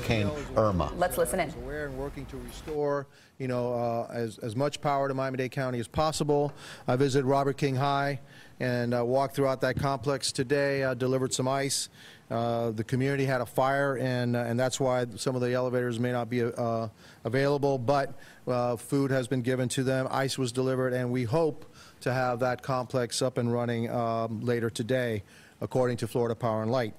Hurricane Irma. Let's listen in. Aware and working to restore, as much power to Miami-Dade County as possible. I visited Robert King High and walked throughout that complex today. Delivered some ice. The community had a fire, and that's why some of the elevators may not be available. But food has been given to them. Ice was delivered, and we hope to have that complex up and running later today, according to Florida Power and Light.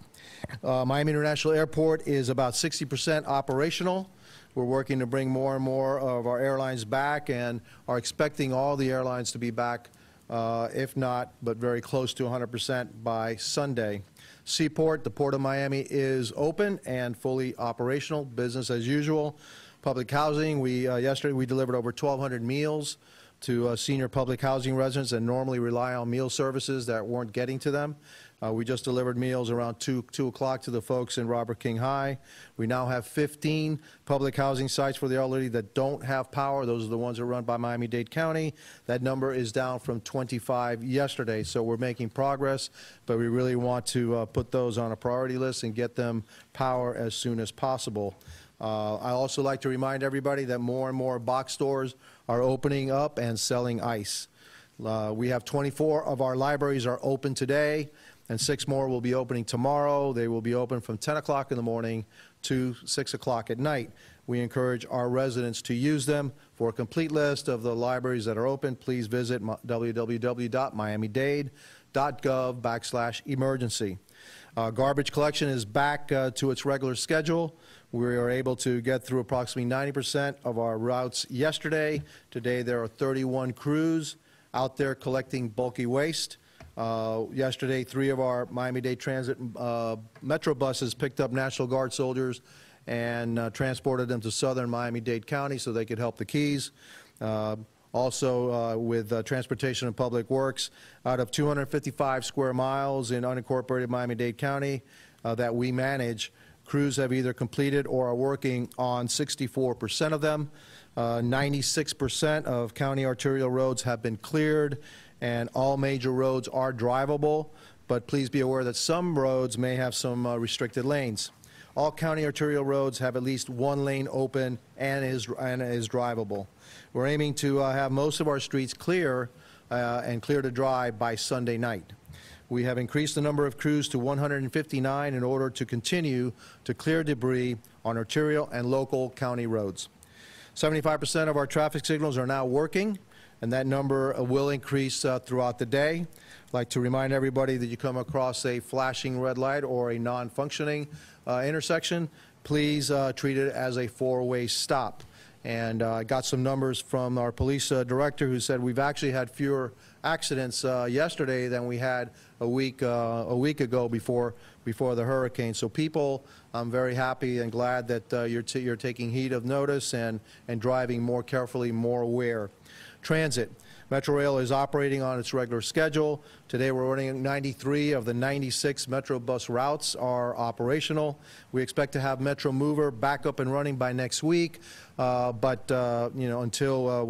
Miami International Airport is about 60% operational. We're working to bring more and more of our airlines back and are expecting all the airlines to be back, if not, but very close to 100% by Sunday. Seaport, the Port of Miami, is open and fully operational, business as usual. Public housing, yesterday we delivered over 1,200 meals to senior public housing residents that normally rely on meal services that weren't getting to them. We just delivered meals around 2 o'clock to the folks in Robert King High. We now have 15 public housing sites for the elderly that don't have power. Those are the ones that are run by Miami-Dade County. That number is down from 25 yesterday, so we're making progress, but we really want to put those on a priority list and get them power as soon as possible. I also like to remind everybody that more and more box stores are opening up and selling ice. We have 24 of our libraries are open today, and 6 more will be opening tomorrow. They will be open from 10 o'clock in the morning to 6 o'clock at night. We encourage our residents to use them. For a complete list of the libraries that are open, please visit www.miamidade.gov/emergency. Garbage collection is back to its regular schedule. We were able to get through approximately 90% of our routes yesterday. Today there are 31 crews out there collecting bulky waste. Yesterday, 3 of our Miami-Dade Transit Metro buses picked up National Guard soldiers and transported them to southern Miami-Dade County so they could help the Keys. Also, with Transportation and Public Works, out of 255 square miles in unincorporated Miami-Dade County that we manage, crews have either completed or are working on 64% of them. 96% of county arterial roads have been cleared, and all major roads are drivable, but please be aware that some roads may have some restricted lanes. All county arterial roads have at least 1 lane open and is drivable. We're aiming to have most of our streets clear and clear to drive by Sunday night. We have increased the number of crews to 159 in order to continue to clear debris on arterial and local county roads. 75% of our traffic signals are now working, and that number will increase throughout the day. I'd like to remind everybody that you come across a flashing red light or a non-functioning intersection, please treat it as a 4-way stop. And I got some numbers from our police director who said we've actually had fewer accidents yesterday than we had a week ago before the hurricane. So people, I'm very happy and glad that you're taking heed of notice and driving more carefully, more aware. Transit. Metro Rail is operating on its regular schedule. Today we're running 93 of the 96 Metro bus routes are operational. We expect to have Metro Mover back up and running by next week, but until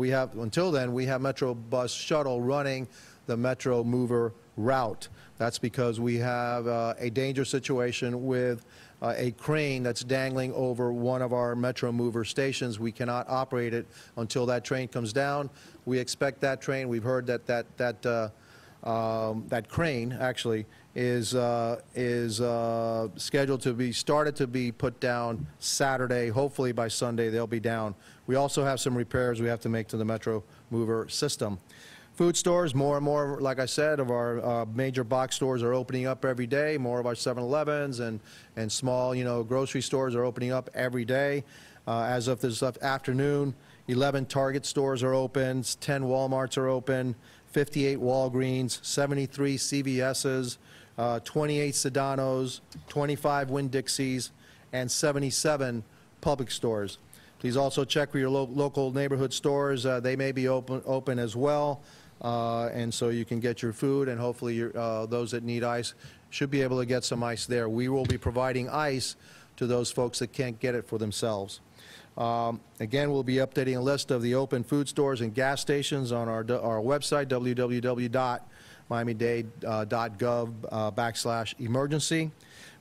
then we have Metro Bus Shuttle running the Metro Mover route. That's because we have a dangerous situation with a crane that's dangling over one of our Metro Mover stations. We cannot operate it until that train comes down. We expect that train. We've heard that crane actually is scheduled to be started to be put down Saturday. Hopefully by Sunday they'll be down. We also have some repairs we have to make to the Metro Mover system. Food stores, more and more, like I said, of our major box stores are opening up every day. More of our 7-Elevens and small, grocery stores are opening up every day. As of this afternoon, 11 Target stores are open, 10 Walmarts are open, 58 Walgreens, 73 CVS's, 28 Sedanos, 25 Winn-Dixies, and 77 Public stores. Please also check for your local neighborhood stores. They may be open as well. And so you can get your food, and hopefully those that need ice should be able to get some ice there. We will be providing ice to those folks that can't get it for themselves. Again, we'll be updating a list of the open food stores and gas stations on our website, www.miamidade.gov/emergency.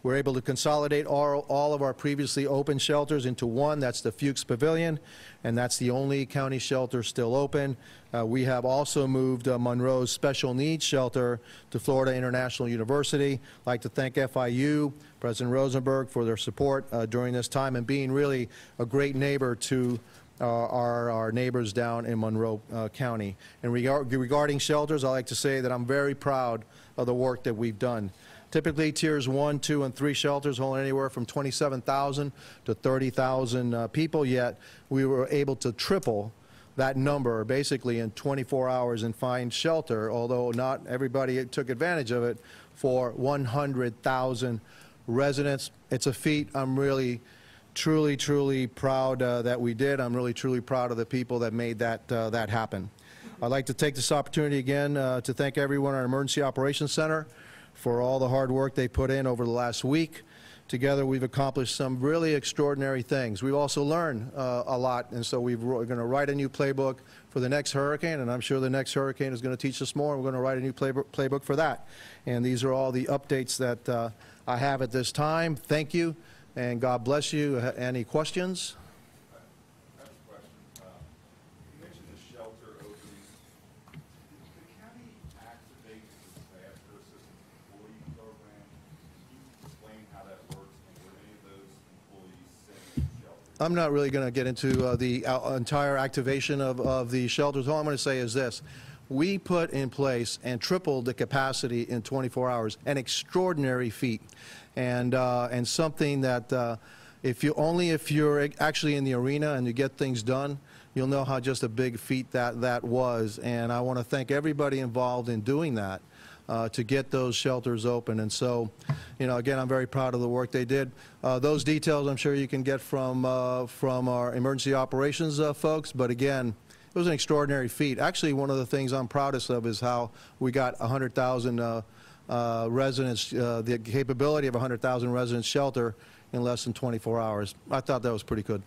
We're able to consolidate all of our previously open shelters into one. That's the Fuchs Pavilion, and that's the only county shelter still open. We have also moved Monroe's special needs shelter to Florida International University. I'd like to thank FIU, President Rosenberg, for their support during this time and being really a great neighbor to our neighbors down in Monroe County. And regarding shelters, I like to say that I'm very proud of the work that we've done. Typically, tiers 1, 2, and 3 shelters hold anywhere from 27,000 to 30,000 people, yet we were able to triple that number basically in 24 hours and find shelter, although not everybody took advantage of it, for 100,000 residents. It's a feat I'm really truly proud that we did. I'm really truly proud of the people that made that happen. I'd like to take this opportunity again to thank everyone at our Emergency Operations Center for all the hard work they put in over the last week. Together we've accomplished some really extraordinary things. We've also learned a lot, and so we're going to write a new playbook for the next hurricane, and I'm sure the next hurricane is going to teach us more. We're going to write a new playbook for that. And these are all the updates that I have at this time. Thank you, and God bless you. Any questions? I have a question. You mentioned the shelter openings. Did the county activate the disaster assistance employee program? Can you explain how that works, and were any of those employees sent to shelters? I'm not really going to get into the entire activation of the shelters. All I'm going to say is this. We put in place and tripled the capacity in 24 hours, an extraordinary feat, and something that if you're actually in the arena and you get things done, you'll know how just a big feat that was. And I want to thank everybody involved in doing that to get those shelters open. And so, you know, again, I'm very proud of the work they did. Those details I'm sure you can get from our emergency operations folks, but again, it was an extraordinary feat. Actually, one of the things I'm proudest of is how we got 100,000 residents, the capability of 100,000 residents shelter in less than 24 hours. I thought that was pretty good.